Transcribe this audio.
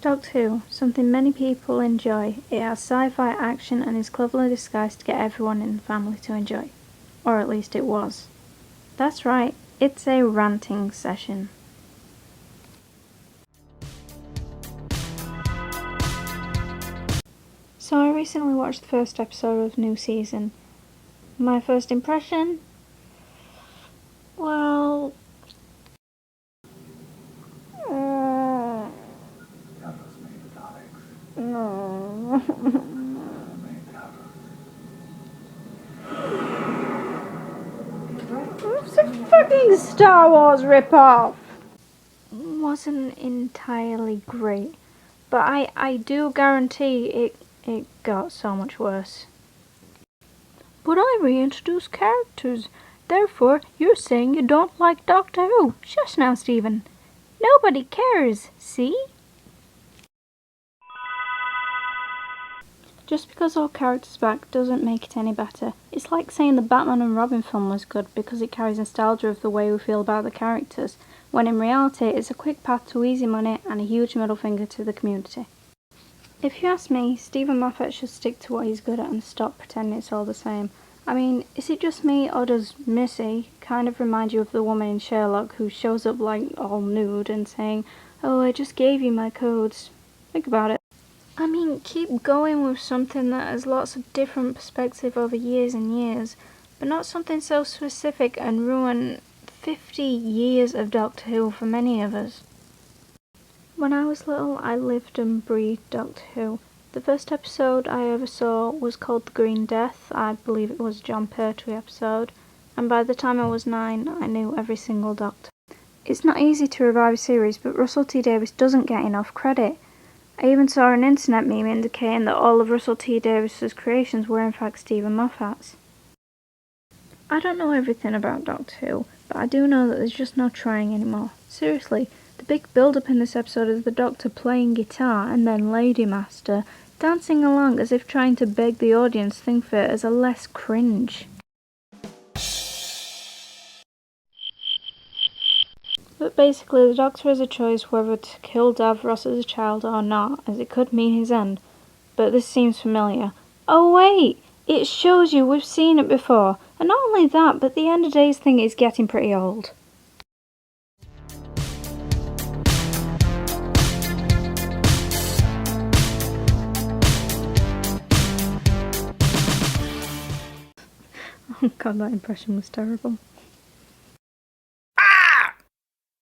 Doctor Who, something many people enjoy. It has sci-fi action and is cleverly disguised to get everyone in the family to enjoy. Or at least it was. That's right, it's a ranting session. So I recently watched the first episode of the new season. My first impression? Well... no. It's a fucking Star Wars ripoff! Wasn't entirely great, but I do guarantee it got so much worse. But I reintroduced characters. Therefore, you're saying you don't like Doctor Who. Shush now, Steven. Nobody cares, see? Just because all characters back doesn't make it any better. It's like saying the Batman and Robin film was good because it carries nostalgia of the way we feel about the characters, when in reality it's a quick path to easy money and a huge middle finger to the community. If you ask me, Steven Moffat should stick to what he's good at and stop pretending it's all the same. I mean, is it just me, or does Missy kind of remind you of the woman in Sherlock who shows up like all nude and saying, "Oh, I just gave you my codes"? Think about it. I mean, keep going with something that has lots of different perspective over years and years, but not something so specific and ruin 50 years of Doctor Who for many of us. When I was little, I lived and breathed Doctor Who. The first episode I ever saw was called The Green Death. I believe it was a John Pertwee episode, and by the time I was 9, I knew every single Doctor. It's not easy to revive a series, but Russell T Davies doesn't get enough credit. I even saw an internet meme indicating that all of Russell T Davies' creations were in fact Steven Moffat's. I don't know everything about Doctor Who, but I do know that there's just no trying anymore. Seriously, the big build-up in this episode is the Doctor playing guitar and then Lady Master dancing along as if trying to beg the audience think of it as a less cringe. But basically, the Doctor has a choice whether to kill Davros as a child or not, as it could mean his end. But this seems familiar. Oh wait! It shows you we've seen it before. And not only that, but the end of days thing is getting pretty old. Oh god, that impression was terrible.